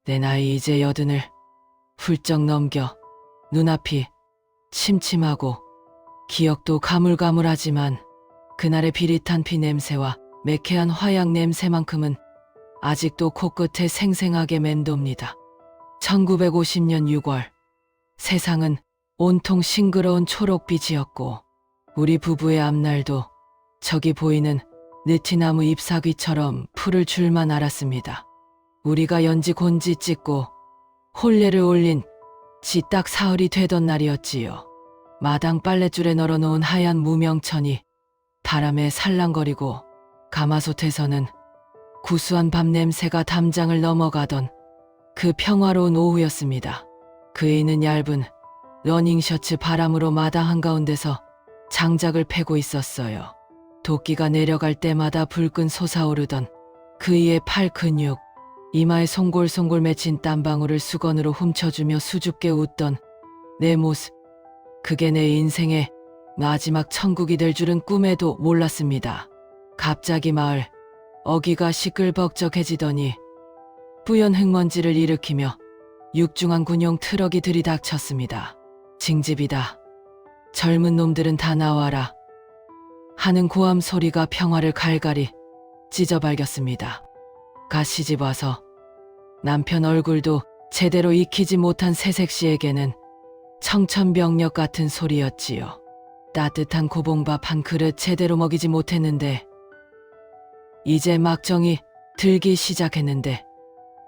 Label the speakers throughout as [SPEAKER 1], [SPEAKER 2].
[SPEAKER 1] 내 나이 이제 80을 훌쩍 넘겨 눈앞이 침침하고 기억도 가물가물하지만 그날의 비릿한 피 냄새와 매캐한 화약 냄새만큼은 아직도 코끝에 생생하게 맴돕니다. 1950년 6월 세상은 온통 싱그러운 초록빛이었고 우리 부부의 앞날도 저기 보이는 느티나무 잎사귀처럼 푸를 줄만 알았습니다. 우리가 연지 곤지 찍고 혼례를 올린 지 딱 사흘이 되던 날이었지요. 마당 빨랫줄에 널어놓은 하얀 무명천이 바람에 살랑거리고 가마솥에서는 구수한 밥 냄새가 담장을 넘어가던 그 평화로운 오후였습니다. 그이는 얇은 러닝셔츠 바람으로 마당 한가운데서 장작을 패고 있었어요. 도끼가 내려갈 때마다 불끈 솟아오르던 그이의 팔 근육, 이마에 송골송골 맺힌 땀방울을 수건으로 훔쳐주며 수줍게 웃던 내 모습. 그게 내 인생의 마지막 천국이 될 줄은 꿈에도 몰랐습니다. 갑자기 마을 어귀가 시끌벅적해지더니 뿌연 흙먼지를 일으키며 육중한 군용 트럭이 들이닥쳤습니다. 징집이다. 젊은 놈들은 다 나와라. 하는 고함 소리가 평화를 갈갈이 찢어발겼습니다. 갓 시집 와서 남편 얼굴도 제대로 익히지 못한 새색시에게는 청천벽력 같은 소리였지요. 따뜻한 고봉밥 한 그릇 제대로 먹이지 못했는데 이제 막정이 들기 시작했는데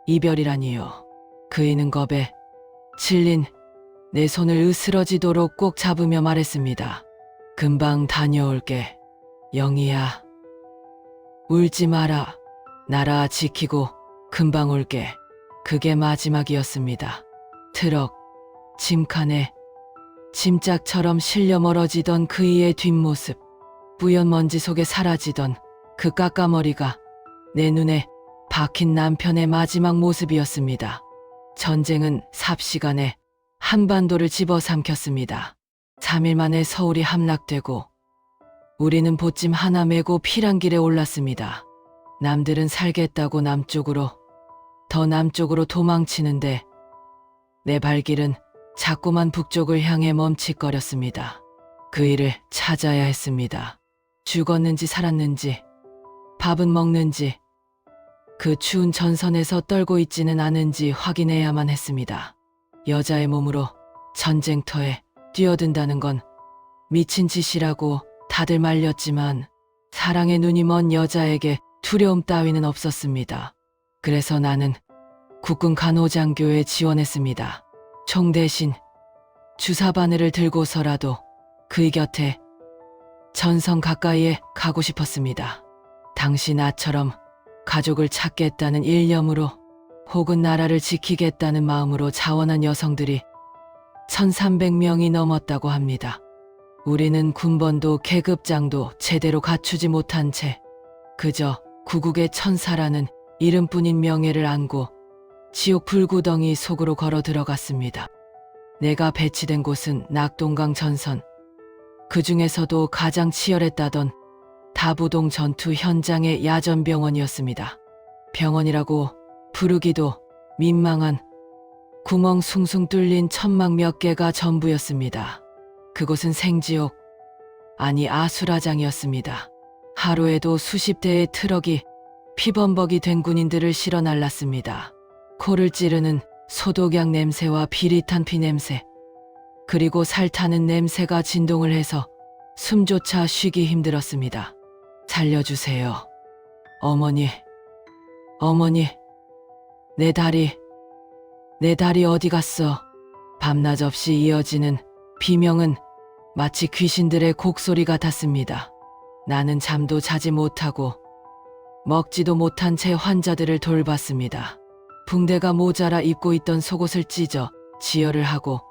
[SPEAKER 1] 이별이라니요. 그이는 겁에 질린 내 손을 으스러지도록 꼭 잡으며 말했습니다. 금방 다녀올게. 영희야. 울지 마라. 나라 지키고 금방 올게. 그게 마지막이었습니다. 트럭, 짐칸에 짐짝처럼 실려 멀어지던 그이의 뒷모습, 뿌연 먼지 속에 사라지던 그 까까머리가 내 눈에 박힌 남편의 마지막 모습이었습니다. 전쟁은 삽시간에 한반도를 집어삼켰습니다. 3일 만에 서울이 함락되고 우리는 보찜 하나 메고 피란길에 올랐습니다. 남들은 살겠다고 남쪽으로, 더 남쪽으로 도망치는데 내 발길은 자꾸만 북쪽을 향해 멈칫거렸습니다. 그 일을 찾아야 했습니다. 죽었는지 살았는지, 밥은 먹는지, 그 추운 전선에서 떨고 있지는 않은지 확인해야만 했습니다. 여자의 몸으로 전쟁터에 뛰어든다는 건 미친 짓이라고 다들 말렸지만 사랑의 눈이 먼 여자에게 두려움 따위는 없었습니다. 그래서 나는 국군 간호장교에 지원했습니다. 총 대신 주사바늘을 들고서라도 그의 곁에 전선 가까이에 가고 싶었습니다. 당시 나처럼 가족을 찾겠다는 일념으로 혹은 나라를 지키겠다는 마음으로 자원한 여성들이 1300명이 넘었다고 합니다. 우리는 군번도 계급장도 제대로 갖추지 못한 채 그저 구국의 천사라는 이름뿐인 명예를 안고 지옥 불구덩이 속으로 걸어 들어갔습니다. 내가 배치된 곳은 낙동강 전선, 그 중에서도 가장 치열했다던 다부동 전투 현장의 야전병원이었습니다. 병원이라고 부르기도 민망한 구멍 숭숭 뚫린 천막 몇 개가 전부였습니다. 그곳은 생지옥, 아니 아수라장이었습니다. 하루에도 수십 대의 트럭이 피범벅이 된 군인들을 실어 날랐습니다. 코를 찌르는 소독약 냄새와 비릿한 피 냄새, 그리고 살타는 냄새가 진동을 해서 숨조차 쉬기 힘들었습니다. 살려주세요. 어머니, 어머니, 내 다리 어디 갔어? 밤낮 없이 이어지는 비명은 마치 귀신들의 곡소리 같았습니다. 나는 잠도 자지 못하고 먹지도 못한 채 환자들을 돌봤습니다. 붕대가 모자라 입고 있던 속옷을 찢어 지혈을 하고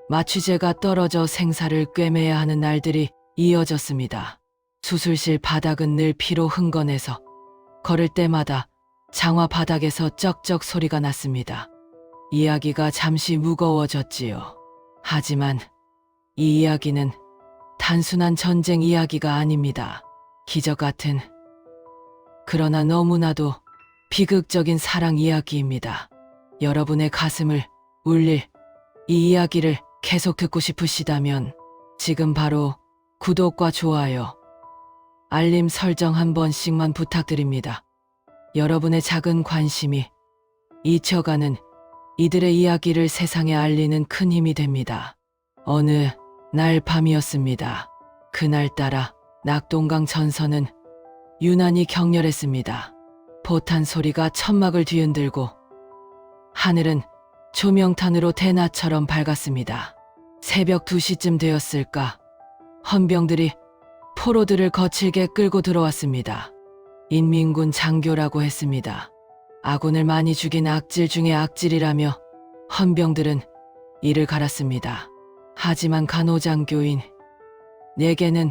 [SPEAKER 1] 마취제가 떨어져 생사를 꿰매야 하는 날들이 이어졌습니다. 수술실 바닥은 늘 피로 흥건해서 걸을 때마다 장화 바닥에서 쩍쩍 소리가 났습니다. 이야기가 잠시 무거워졌지요. 하지만 이 이야기는 단순한 전쟁 이야기가 아닙니다. 기적 같은, 그러나 너무나도 비극적인 사랑 이야기입니다. 여러분의 가슴을 울릴 이 이야기를 계속 듣고 싶으시다면 지금 바로 구독과 좋아요, 알림 설정 한 번씩만 부탁드립니다. 여러분의 작은 관심이 잊혀가는 이들의 이야기를 세상에 알리는 큰 힘이 됩니다. 어느 날 밤이었습니다. 그날따라 낙동강 전선은 유난히 격렬했습니다. 포탄 소리가 천막을 뒤흔들고 하늘은 조명탄으로 대낮처럼 밝았습니다. 새벽 2시쯤 되었을까 헌병들이 포로들을 거칠게 끌고 들어왔습니다. 인민군 장교라고 했습니다. 아군을 많이 죽인 악질 중에 악질이라며 헌병들은 이를 갈았습니다. 하지만 간호장교인 내게는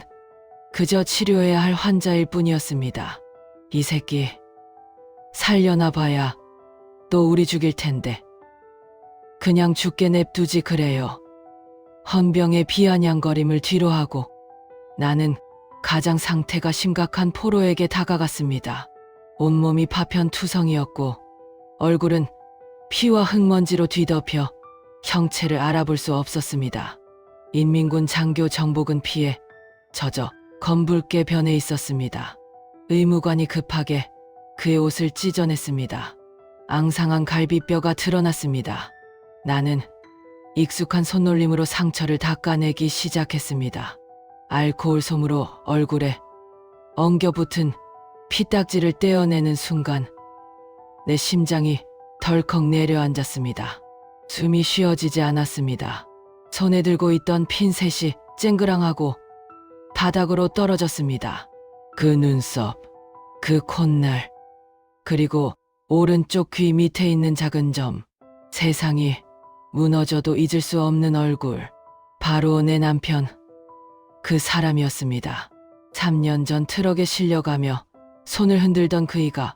[SPEAKER 1] 그저 치료해야 할 환자일 뿐이었습니다. 이 새끼 살려나 봐야 또 우리 죽일 텐데 그냥 죽게 냅두지 그래요. 헌병의 비아냥거림을 뒤로하고 나는 가장 상태가 심각한 포로에게 다가갔습니다. 온몸이 파편투성이었고 얼굴은 피와 흙먼지로 뒤덮여 형체를 알아볼 수 없었습니다. 인민군 장교 정복은 피에 젖어 검붉게 변해 있었습니다. 의무관이 급하게 그의 옷을 찢어냈습니다. 앙상한 갈비뼈가 드러났습니다. 나는 익숙한 손놀림으로 상처를 닦아내기 시작했습니다. 알코올 솜으로 얼굴에 엉겨붙은 피딱지를 떼어내는 순간 내 심장이 덜컥 내려앉았습니다. 숨이 쉬어지지 않았습니다. 손에 들고 있던 핀셋이 쨍그랑하고 바닥으로 떨어졌습니다. 그 눈썹, 그 콧날, 그리고 오른쪽 귀 밑에 있는 작은 점, 세상이 무너져도 잊을 수 없는 얼굴, 바로 내 남편, 그 사람이었습니다. 3년 전 트럭에 실려가며 손을 흔들던 그이가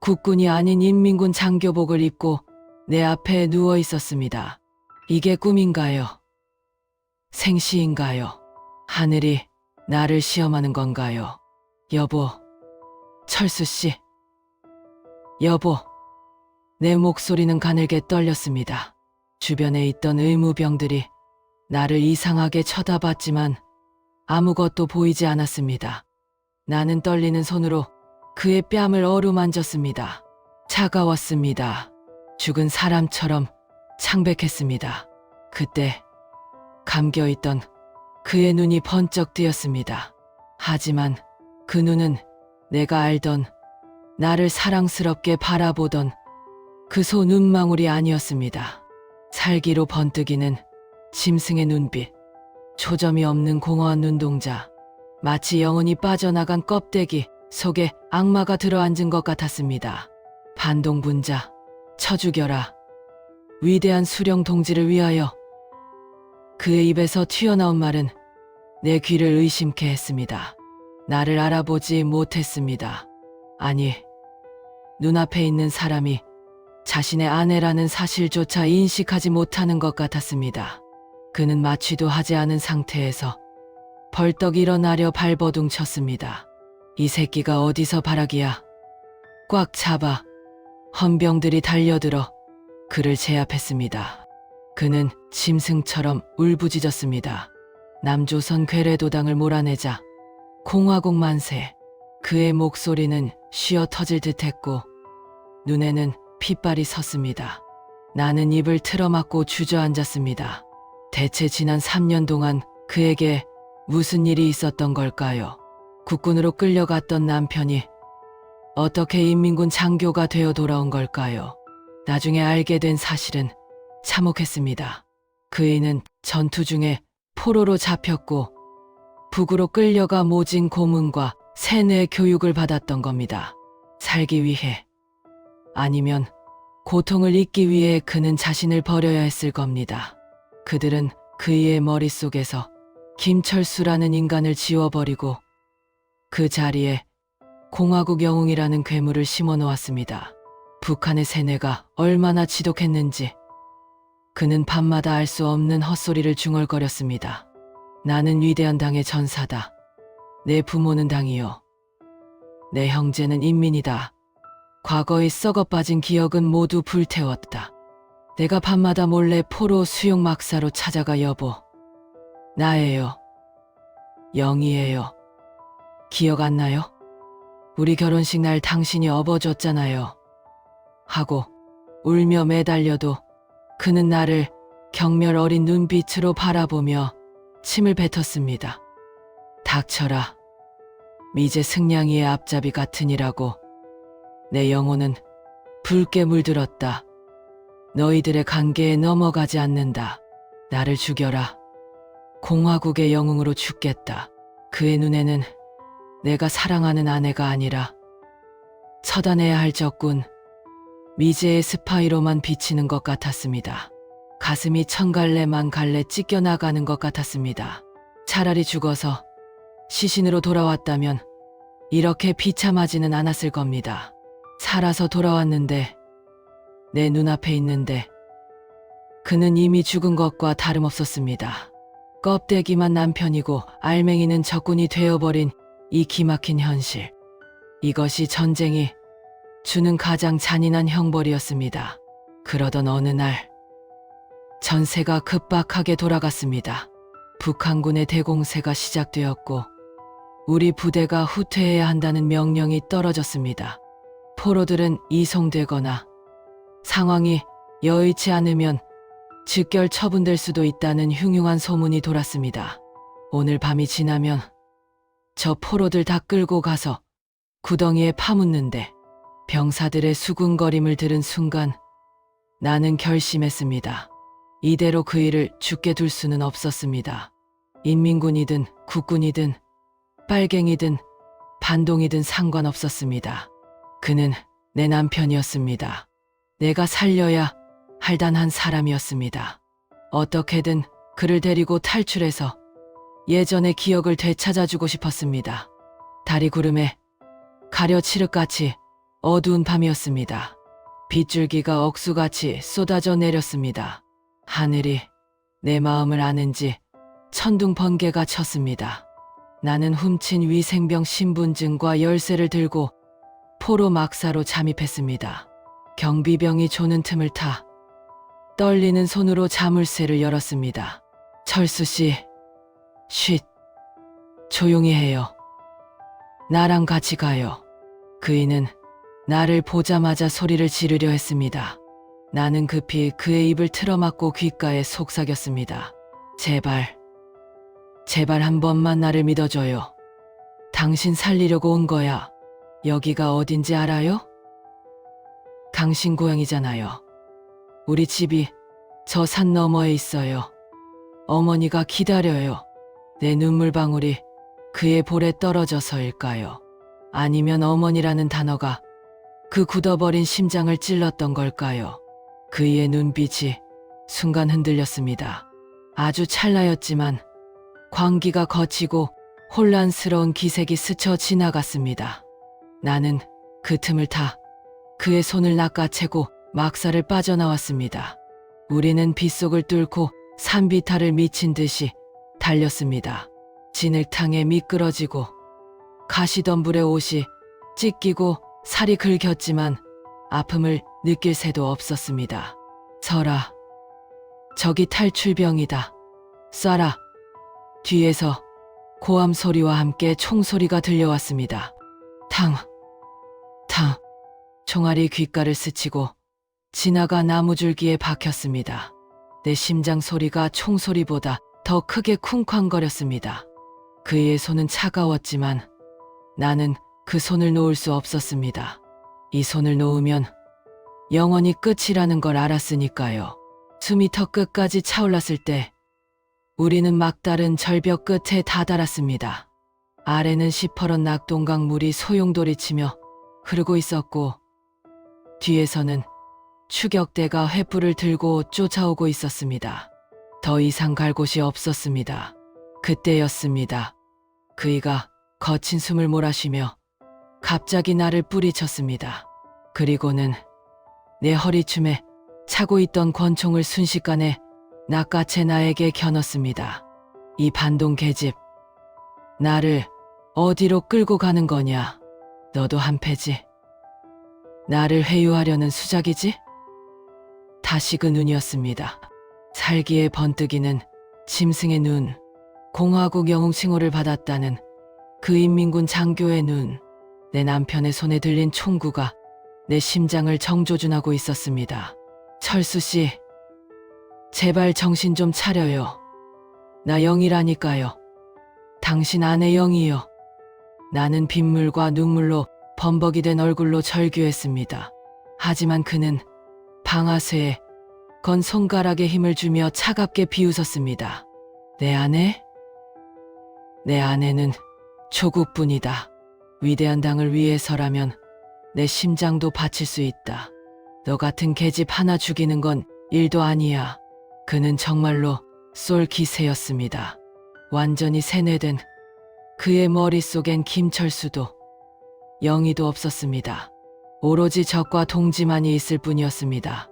[SPEAKER 1] 국군이 아닌 인민군 장교복을 입고 내 앞에 누워 있었습니다. 이게 꿈인가요? 생시인가요? 하늘이 나를 시험하는 건가요? 여보, 철수씨. 여보. 내 목소리는 가늘게 떨렸습니다. 주변에 있던 의무병들이 나를 이상하게 쳐다봤지만 아무것도 보이지 않았습니다. 나는 떨리는 손으로 그의 뺨을 어루만졌습니다. 차가웠습니다. 죽은 사람처럼 창백했습니다. 그때 감겨있던 그의 눈이 번쩍 뜨였습니다. 하지만 그 눈은 내가 알던 나를 사랑스럽게 바라보던 그 소 눈망울이 아니었습니다. 살기로 번뜩이는 짐승의 눈빛, 초점이 없는 공허한 눈동자, 마치 영혼이 빠져나간 껍데기 속에 악마가 들어앉은 것 같았습니다. 반동분자, 쳐 죽여라. 위대한 수령 동지를 위하여. 그의 입에서 튀어나온 말은 내 귀를 의심케 했습니다. 나를 알아보지 못했습니다. 아니, 눈앞에 있는 사람이 자신의 아내라는 사실조차 인식하지 못하는 것 같았습니다. 그는 마취도 하지 않은 상태에서 벌떡 일어나려 발버둥 쳤습니다. 이 새끼가 어디서 바라기야. 꽉 잡아 헌병들이 달려들어 그를 제압했습니다. 그는 짐승처럼 울부짖었습니다. 남조선 괴뢰도당을 몰아내자. 공화국 만세. 그의 목소리는 쉬어 터질 듯했고 눈에는 핏발이 섰습니다. 나는 입을 틀어막고 주저앉았습니다. 대체 지난 3년 동안 그에게 무슨 일이 있었던 걸까요? 국군으로 끌려갔던 남편이 어떻게 인민군 장교가 되어 돌아온 걸까요? 나중에 알게 된 사실은 참혹했습니다. 그이는 전투 중에 포로로 잡혔고 북으로 끌려가 모진 고문과 세뇌 교육을 받았던 겁니다. 살기 위해, 아니면 고통을 잊기 위해 그는 자신을 버려야 했을 겁니다. 그들은 그의 머릿속에서 김철수라는 인간을 지워버리고 그 자리에 공화국 영웅이라는 괴물을 심어놓았습니다. 북한의 세뇌가 얼마나 지독했는지 그는 밤마다 알 수 없는 헛소리를 중얼거렸습니다. 나는 위대한 당의 전사다. 내 부모는 당이요. 내 형제는 인민이다. 과거의 썩어빠진 기억은 모두 불태웠다. 내가 밤마다 몰래 포로 수용 막사로 찾아가 여보, 나예요. 영희예요. 기억 안 나요? 우리 결혼식 날 당신이 업어줬잖아요. 하고 울며 매달려도 그는 나를 경멸 어린 눈빛으로 바라보며 침을 뱉었습니다. 닥쳐라. 미제 승냥이의 앞잡이 같으니라고. 내 영혼은 붉게 물들었다. 너희들의 관계에 넘어가지 않는다. 나를 죽여라. 공화국의 영웅으로 죽겠다. 그의 눈에는 내가 사랑하는 아내가 아니라 처단해야 할 적군 미제의 스파이로만 비치는 것 같았습니다. 가슴이 천갈래만 갈래 찢겨나가는 것 같았습니다. 차라리 죽어서 시신으로 돌아왔다면 이렇게 비참하지는 않았을 겁니다. 살아서 돌아왔는데 내 눈앞에 있는데 그는 이미 죽은 것과 다름없었습니다. 껍데기만 남편이고 알맹이는 적군이 되어버린 이 기막힌 현실. 이것이 전쟁이 주는 가장 잔인한 형벌이었습니다. 그러던 어느 날 전세가 급박하게 돌아갔습니다. 북한군의 대공세가 시작되었고 우리 부대가 후퇴해야 한다는 명령이 떨어졌습니다. 포로들은 이송되거나 상황이 여의치 않으면 즉결 처분될 수도 있다는 흉흉한 소문이 돌았습니다. 오늘 밤이 지나면 저 포로들 다 끌고 가서 구덩이에 파묻는데 병사들의 수군거림을 들은 순간 나는 결심했습니다. 이대로 그 일을 죽게 둘 수는 없었습니다. 인민군이든 국군이든 빨갱이든 반동이든 상관없었습니다. 그는 내 남편이었습니다. 내가 살려야 할 단 한 사람이었습니다. 어떻게든 그를 데리고 탈출해서 예전의 기억을 되찾아주고 싶었습니다. 달이 구름에 가려 칠흑같이 어두운 밤이었습니다. 빗줄기가 억수같이 쏟아져 내렸습니다. 하늘이 내 마음을 아는지 천둥 번개가 쳤습니다. 나는 훔친 위생병 신분증과 열쇠를 들고 포로 막사로 잠입했습니다. 경비병이 조는 틈을 타 떨리는 손으로 자물쇠를 열었습니다. 철수 씨, 쉿, 조용히 해요. 나랑 같이 가요. 그이는 나를 보자마자 소리를 지르려 했습니다. 나는 급히 그의 입을 틀어막고 귓가에 속삭였습니다. 제발 한 번만 나를 믿어줘요. 당신 살리려고 온 거야. 여기가 어딘지 알아요? 당신 고향이잖아요. 우리 집이 저 산 너머에 있어요. 어머니가 기다려요. 내 눈물방울이 그의 볼에 떨어져서일까요? 아니면 어머니라는 단어가 그 굳어버린 심장을 찔렀던 걸까요? 그의 눈빛이 순간 흔들렸습니다. 아주 찰나였지만 광기가 거치고 혼란스러운 기색이 스쳐 지나갔습니다. 나는 그 틈을 타 그의 손을 낚아채고 막사를 빠져나왔습니다. 우리는 빗속을 뚫고 산비탈을 미친 듯이 달렸습니다. 진흙탕에 미끄러지고 가시덤불에 옷이 찢기고 살이 긁혔지만 아픔을 느낄 새도 없었습니다. 서라. 저기 탈출병이다. 쏴라. 뒤에서 고함 소리와 함께 총소리가 들려왔습니다. 탕. 총알이 귓가를 스치고 지나가 나무줄기에 박혔습니다. 내 심장 소리가 총소리보다 더 크게 쿵쾅거렸습니다. 그의 손은 차가웠지만 나는 그 손을 놓을 수 없었습니다. 이 손을 놓으면 영원히 끝이라는 걸 알았으니까요. 숨이 턱 끝까지 차올랐을 때 우리는 막다른 절벽 끝에 다다랐습니다. 아래는 시퍼런 낙동강 물이 소용돌이치며 흐르고 있었고 뒤에서는 추격대가 횃불을 들고 쫓아오고 있었습니다. 더 이상 갈 곳이 없었습니다. 그때였습니다. 그이가 거친 숨을 몰아쉬며 갑자기 나를 뿌리쳤습니다. 그리고는 내 허리춤에 차고 있던 권총을 순식간에 낚아채 나에게 겨눴습니다. 이 반동 계집, 나를 어디로 끌고 가는 거냐? 너도 한패지. 나를 회유하려는 수작이지? 다시 그 눈이었습니다. 살기의 번뜩이는 짐승의 눈, 공화국 영웅 칭호를 받았다는 그 인민군 장교의 눈, 내 남편의 손에 들린 총구가 내 심장을 정조준하고 있었습니다. 철수 씨, 제발 정신 좀 차려요. 나 영이라니까요. 당신 아내 영이요. 나는 빗물과 눈물로 범벅이 된 얼굴로 절규했습니다. 하지만 그는 방아쇠에 건 손가락에 힘을 주며 차갑게 비웃었습니다. 내 아내? 내 아내는 조국뿐이다. 위대한 당을 위해서라면 내 심장도 바칠 수 있다. 너 같은 계집 하나 죽이는 건 일도 아니야. 그는 정말로 쏠 기세였습니다. 완전히 세뇌된 그의 머릿속엔 김철수도 영희도 없었습니다. 오로지 적과 동지만이 있을 뿐이었습니다.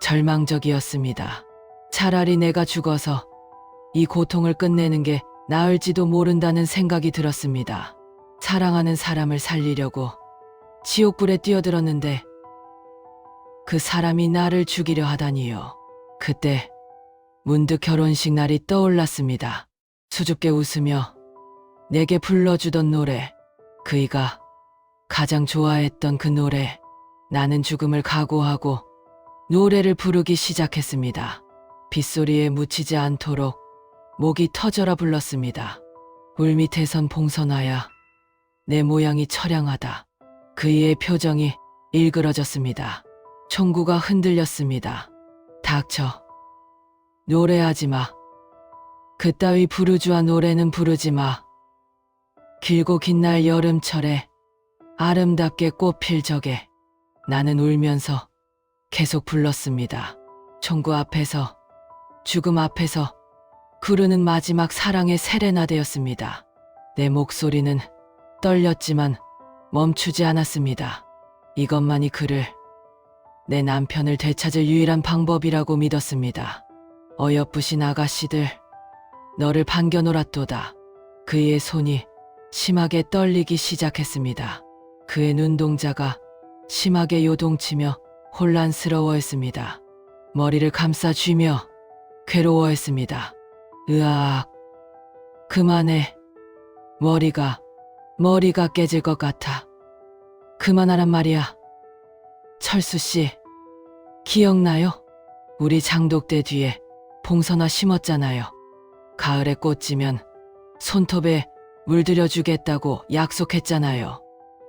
[SPEAKER 1] 절망적이었습니다. 차라리 내가 죽어서 이 고통을 끝내는 게 나을지도 모른다는 생각이 들었습니다. 사랑하는 사람을 살리려고 지옥불에 뛰어들었는데 그 사람이 나를 죽이려 하다니요. 그때 문득 결혼식 날이 떠올랐습니다. 수줍게 웃으며 내게 불러주던 노래, 그이가 가장 좋아했던 그 노래. 나는 죽음을 각오하고 노래를 부르기 시작했습니다. 빗소리에 묻히지 않도록 목이 터져라 불렀습니다. 물밑에선 봉선아야, 내 모양이 처량하다. 그이의 표정이 일그러졌습니다. 총구가 흔들렸습니다. 닥쳐. 노래하지 마. 그따위 부르주아 노래는 부르지 마. 길고 긴 날 여름철에 아름답게 꽃필 적에 나는 울면서 계속 불렀습니다. 총구 앞에서, 죽음 앞에서 부르는 마지막 사랑의 세레나데였습니다. 내 목소리는 떨렸지만 멈추지 않았습니다. 이것만이 그를, 내 남편을 되찾을 유일한 방법이라고 믿었습니다. 어여쁘신 아가씨들, 너를 반겨놀았도다. 그의 손이 심하게 떨리기 시작했습니다. 그의 눈동자가 심하게 요동치며 혼란스러워했습니다. 머리를 감싸 쥐며 괴로워했습니다. 으악, 그만해. 머리가 깨질 것 같아. 그만하란 말이야. 철수 씨, 기억나요? 우리 장독대 뒤에 봉선화 심었잖아요. 가을에 꽃 지면 손톱에 물들여 주겠다고 약속했잖아요.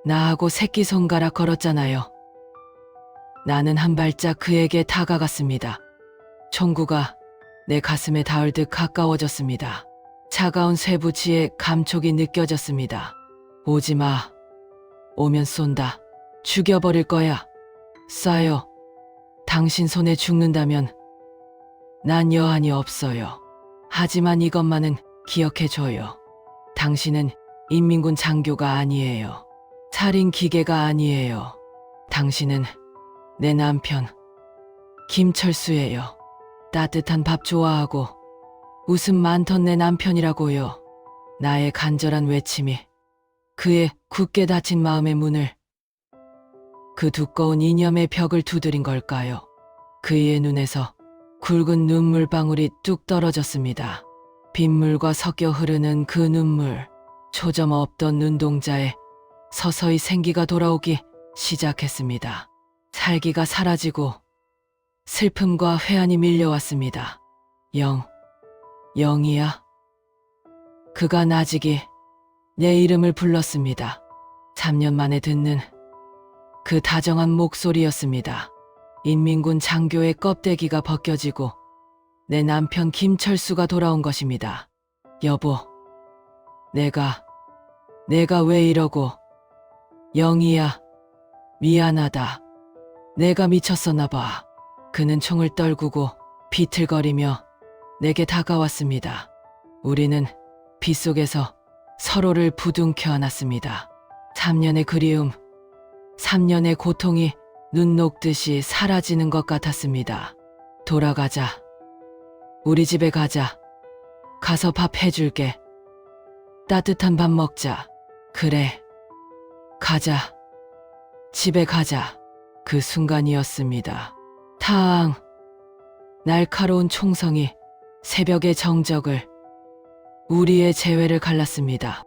[SPEAKER 1] 나하고 새끼손가락 걸었잖아요. 나는 한 발짝 그에게 다가갔습니다. 총구가 내 가슴에 닿을 듯 가까워졌습니다. 차가운 쇠붙이의 감촉이 느껴졌습니다. 오지 마. 오면 쏜다. 죽여버릴 거야. 쏴요. 당신 손에 죽는다면 난 여한이 없어요. 하지만 이것만은 기억해줘요. 당신은 인민군 장교가 아니에요. 살인 기계가 아니에요. 당신은 내 남편 김철수예요. 따뜻한 밥 좋아하고 웃음 많던 내 남편이라고요. 나의 간절한 외침이 그의 굳게 닫힌 마음의 문을, 그 두꺼운 이념의 벽을 두드린 걸까요? 그의 눈에서 굵은 눈물방울이 뚝 떨어졌습니다. 빗물과 섞여 흐르는 그 눈물, 초점 없던 눈동자에 서서히 생기가 돌아오기 시작했습니다. 살기가 사라지고 슬픔과 회한이 밀려왔습니다. 영이야. 그가 나직이 내 이름을 불렀습니다. 3년 만에 듣는 그 다정한 목소리였습니다. 인민군 장교의 껍데기가 벗겨지고 내 남편 김철수가 돌아온 것입니다. 여보, 내가 왜 이러고. 영희야, 미안하다. 내가 미쳤었나 봐. 그는 총을 떨구고 비틀거리며 내게 다가왔습니다. 우리는 빗속에서 서로를 부둥켜 안았습니다. 3년의 그리움, 3년의 고통이 눈 녹듯이 사라지는 것 같았습니다. 돌아가자. 우리 집에 가자. 가서 밥 해줄게. 따뜻한 밥 먹자. 그래. 가자. 집에 가자. 그 순간이었습니다. 탕! 날카로운 총성이 새벽의 정적을, 우리의 재회를 갈랐습니다.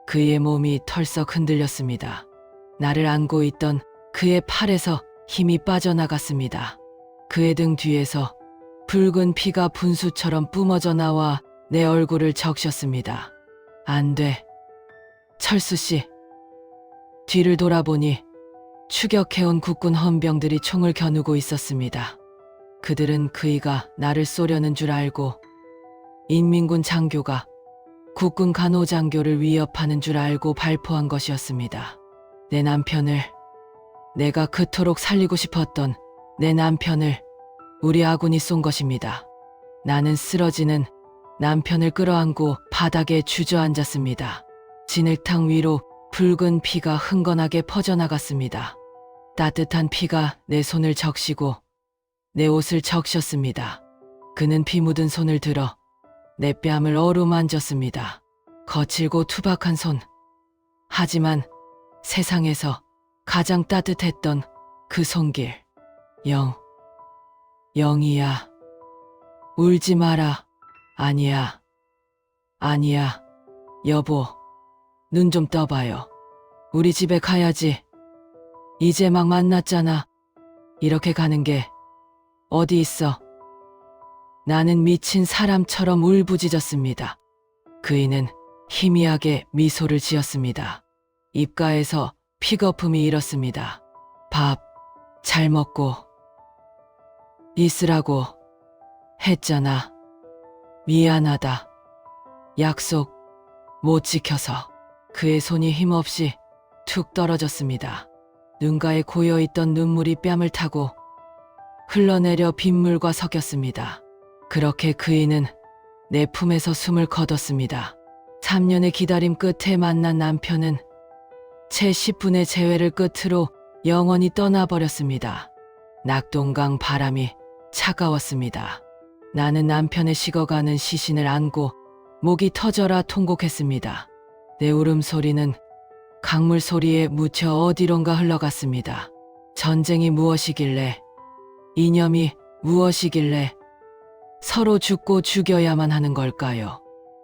[SPEAKER 1] 그의 몸이 털썩 흔들렸습니다. 나를 안고 있던 그의 팔에서 힘이 빠져나갔습니다. 그의 등 뒤에서 붉은 피가 분수처럼 뿜어져 나와 내 얼굴을 적셨습니다. 안 돼. 철수 씨. 뒤를 돌아보니 추격해온 국군 헌병들이 총을 겨누고 있었습니다. 그들은 그이가 나를 쏘려는 줄 알고 인민군 장교가 국군 간호장교를 위협하는 줄 알고 발포한 것이었습니다. 내 남편을, 내가 그토록 살리고 싶었던 내 남편을 우리 아군이 쏜 것입니다. 나는 쓰러지는 남편을 끌어안고 바닥에 주저앉았습니다. 진흙탕 위로 붉은 피가 흥건하게 퍼져나갔습니다. 따뜻한 피가 내 손을 적시고 내 옷을 적셨습니다. 그는 피 묻은 손을 들어 내 뺨을 어루만졌습니다. 거칠고 투박한 손. 하지만 세상에서 가장 따뜻했던 그 손길. 영이야. 울지 마라. 아니야. 여보. 눈 좀 떠봐요. 우리 집에 가야지. 이제 막 만났잖아. 이렇게 가는 게 어디 있어. 나는 미친 사람처럼 울부짖었습니다. 그이는 희미하게 미소를 지었습니다. 입가에서 피거품이 일었습니다. 밥 잘 먹고 있으라고 했잖아. 미안하다. 약속 못 지켜서. 그의 손이 힘없이 툭 떨어졌습니다. 눈가에 고여있던 눈물이 뺨을 타고 흘러내려 빗물과 섞였습니다. 그렇게 그이는 내 품에서 숨을 거뒀습니다. 3년의 기다림 끝에 만난 남편은 채 10분의 재회를 끝으로 영원히 떠나버렸습니다. 낙동강 바람이 차가웠습니다. 나는 남편의 식어가는 시신을 안고 목이 터져라 통곡했습니다. 내 울음소리는 강물 소리에 묻혀 어디론가 흘러갔습니다. 전쟁이 무엇이길래, 이념이 무엇이길래 서로 죽고 죽여야만 하는 걸까요?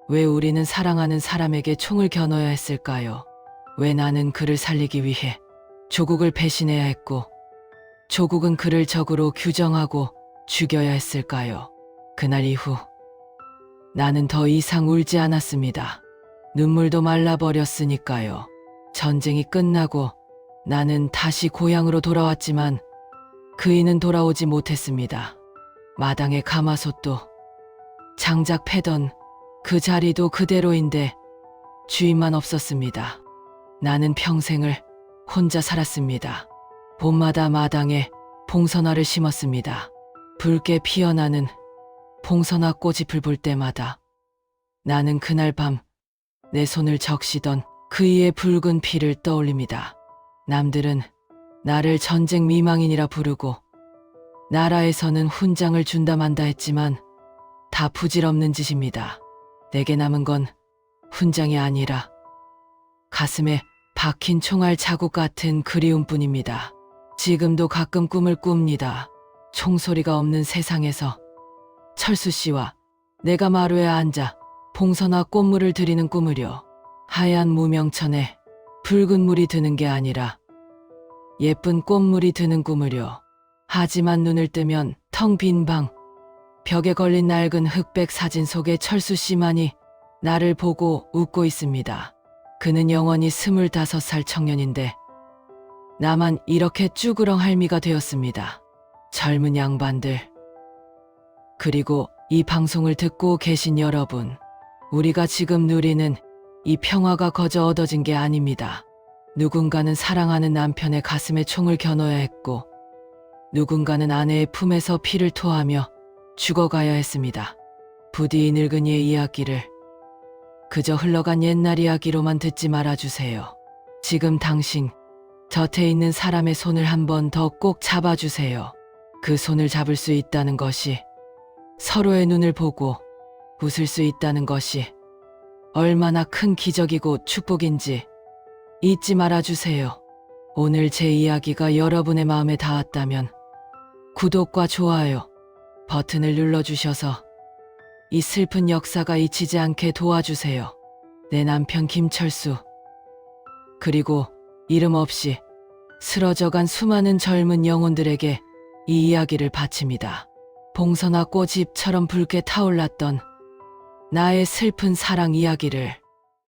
[SPEAKER 1] 왜 우리는 사랑하는 사람에게 총을 겨눠야 했을까요? 왜 나는 그를 살리기 위해 조국을 배신해야 했고 조국은 그를 적으로 규정하고 죽여야 했을까요? 그날 이후 나는 더 이상 울지 않았습니다. 눈물도 말라버렸으니까요. 전쟁이 끝나고 나는 다시 고향으로 돌아왔지만 그이는 돌아오지 못했습니다. 마당의 가마솥도 장작 패던 그 자리도 그대로인데 주인만 없었습니다. 나는 평생을 혼자 살았습니다. 봄마다 마당에 봉선화를 심었습니다. 붉게 피어나는 봉선화 꽃잎을 볼 때마다 나는 그날 밤 내 손을 적시던 그이의 붉은 피를 떠올립니다. 남들은 나를 전쟁 미망인이라 부르고 나라에서는 훈장을 준다 만다 했지만 다 부질없는 짓입니다. 내게 남은 건 훈장이 아니라 가슴에 박힌 총알 자국 같은 그리움뿐입니다. 지금도 가끔 꿈을 꿉니다. 총소리가 없는 세상에서 철수 씨와 내가 마루에 앉아 봉선화 꽃물을 들이는 꿈을요. 하얀 무명천에 붉은 물이 드는 게 아니라 예쁜 꽃물이 드는 꿈을요. 하지만 눈을 뜨면 텅 빈 방, 벽에 걸린 낡은 흑백 사진 속에 철수 씨만이 나를 보고 웃고 있습니다. 그는 영원히 25살 청년인데 나만 이렇게 쭈그렁 할미가 되었습니다. 젊은 양반들, 그리고 이 방송을 듣고 계신 여러분, 우리가 지금 누리는 이 평화가 거저 얻어진 게 아닙니다. 누군가는 사랑하는 남편의 가슴에 총을 겨눠야 했고 누군가는 아내의 품에서 피를 토하며 죽어가야 했습니다. 부디 이 늙은이의 이야기를 그저 흘러간 옛날 이야기로만 듣지 말아주세요. 지금 당신 곁에 있는 사람의 손을 한 번 더 꼭 잡아주세요. 그 손을 잡을 수 있다는 것이, 서로의 눈을 보고 웃을 수 있다는 것이 얼마나 큰 기적이고 축복인지 잊지 말아주세요. 오늘 제 이야기가 여러분의 마음에 닿았다면 구독과 좋아요 버튼을 눌러주셔서 이 슬픈 역사가 잊히지 않게 도와주세요. 내 남편 김철수, 그리고 이름 없이 쓰러져간 수많은 젊은 영혼들에게 이 이야기를 바칩니다. 봉선화 꽃잎처럼 붉게 타올랐던 나의 슬픈 사랑 이야기를